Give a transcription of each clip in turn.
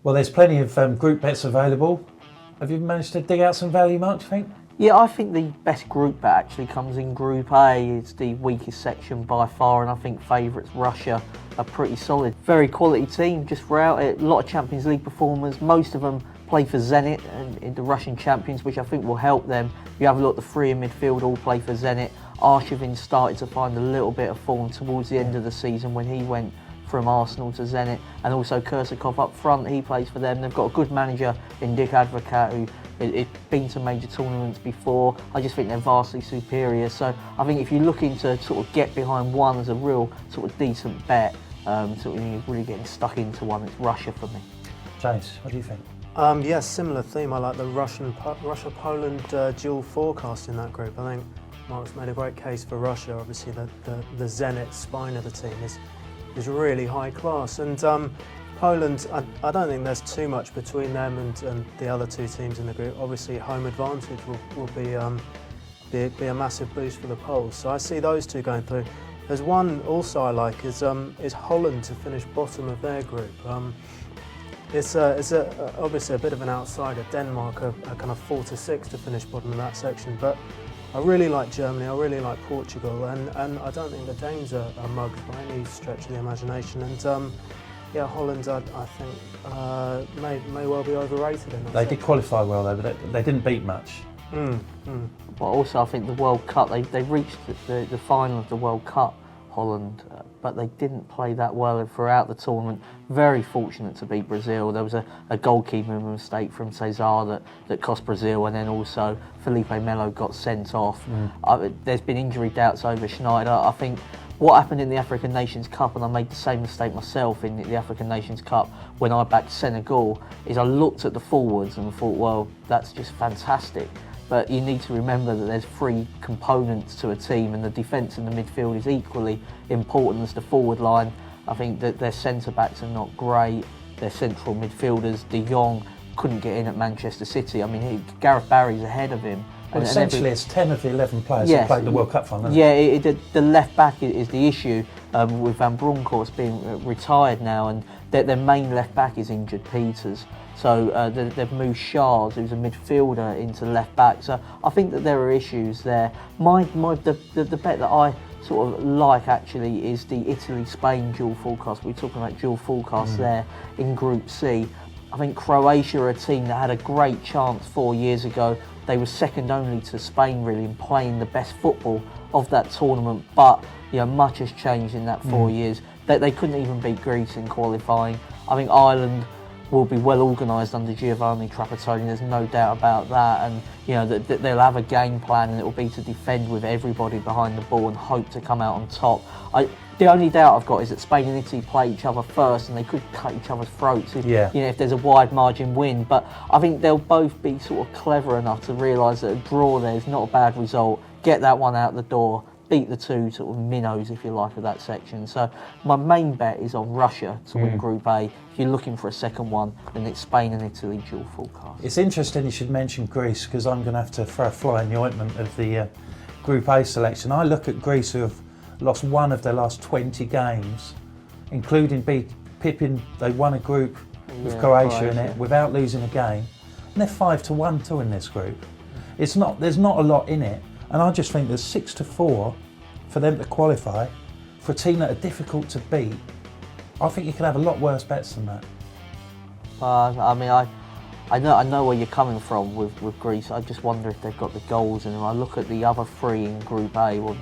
Well, there's plenty of group bets available. Have you managed to dig out some value, Mark, do you think? Yeah, I think the best group bet actually comes in Group A. It's the weakest section by far, and I think favourites Russia are pretty solid. Very quality team just throughout it. A lot of Champions League performers. Most of them play for Zenit and the Russian champions, which I think will help them. You have a look at the three in midfield, all play for Zenit. Arshavin started to find a little bit of form towards the end of the season when he went from Arsenal to Zenit, and also Kursakov up front, he plays for them. They've got a good manager in Dick Advocat who has been to major tournaments before. I just think they're vastly superior, so I think if you're looking to sort of get behind one as a real sort of decent bet, so you're really getting stuck into one, it's Russia for me. James, what do you think? Yes, similar theme. I like the Russia-Poland dual forecast in that group. I think Mark's made a great case for Russia. Obviously, the Zenit spine of the team is really high class, and Poland, I don't think there's too much between them and the other two teams in the group. Obviously, home advantage will be a massive boost for the Poles. So I see those two going through. There's one also I like is Holland to finish bottom of their group. It's obviously a bit of an outsider. Denmark are kind of 4 to 6 to finish bottom of that section, but I really like Germany, I really like Portugal, and I don't think the Danes are mugged by any stretch of the imagination. And yeah, Holland, I think, may well be overrated in that. They did qualify well though, but they didn't beat much. But also I think the World Cup, they reached the final of the World Cup, Holland, but they didn't play that well throughout the tournament. Very fortunate to beat Brazil. There was a goalkeeper mistake from Cesar that cost Brazil, and then also Felipe Melo got sent off. There's been injury doubts over Schneider. I think what happened in the African Nations Cup, and I made the same mistake myself in the African Nations Cup when I backed Senegal, is I looked at the forwards and thought, well, that's just fantastic. But you need to remember that there's three components to a team, and the defence and the midfield is equally important as the forward line. I think that their centre-backs are not great. Their central midfielders, De Jong, couldn't get in at Manchester City. I mean, Gareth Barry's ahead of him. Well, essentially, it's 10 of the 11 players who played the World Cup final. Yeah, the left back is the issue, with Van Bronckhorst being retired now, and their main left back is injured, Peters. So they've moved Shars, who's a midfielder, into left back. So I think that there are issues there. The bet that I sort of like actually is the Italy-Spain dual forecast. We're talking about dual forecasts there in Group C. I think Croatia are a team that had a great chance 4 years ago. They were second only to Spain really in playing the best football of that tournament, but much has changed in that 4 years. They couldn't even beat Greece in qualifying. I think Ireland will be well organised under Giovanni Trapattoni, there's no doubt about that, and that they'll have a game plan, and it will be to defend with everybody behind the ball and hope to come out on top. The only doubt I've got is that Spain and Italy play each other first, and they could cut each other's throats if there's a wide margin win. But I think they'll both be sort of clever enough to realise that a draw there is not a bad result. Get that one out the door, beat the two sort of minnows, if you like, of that section. So my main bet is on Russia to win Group A. If you're looking for a second one, then it's Spain and Italy dual forecast. It's interesting you should mention Greece, because I'm going to have to throw a fly in the ointment of the Group A selection. I look at Greece, who have lost one of their last 20 games, including Pippin. They won a group with Croatia in it without losing a game, and they're 5-1 to win this group. There's not a lot in it, and I just think there's 6-4 for them to qualify for a team that are difficult to beat. I think you could have a lot worse bets than that. I mean, I know where you're coming from with Greece. I just wonder if they've got the goals in them. I look at the other three in Group A. Well,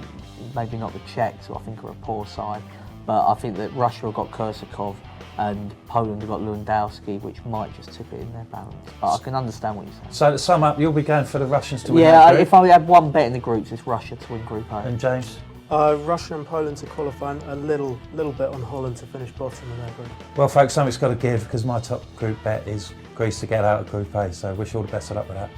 maybe not the Czechs, who I think are a poor side, but I think that Russia have got Kursakov and Poland have got Lewandowski, which might just tip it in their balance. But I can understand what you're saying. So to sum up, you'll be going for the Russians to win that group? If I had one bet in the groups, it's Russia to win Group A. And James? Russia and Poland to qualify, a little bit on Holland to finish bottom of their group. Well, folks, something's got to give, because my top group bet is Greece to get out of Group A, so wish you all the best of luck with that.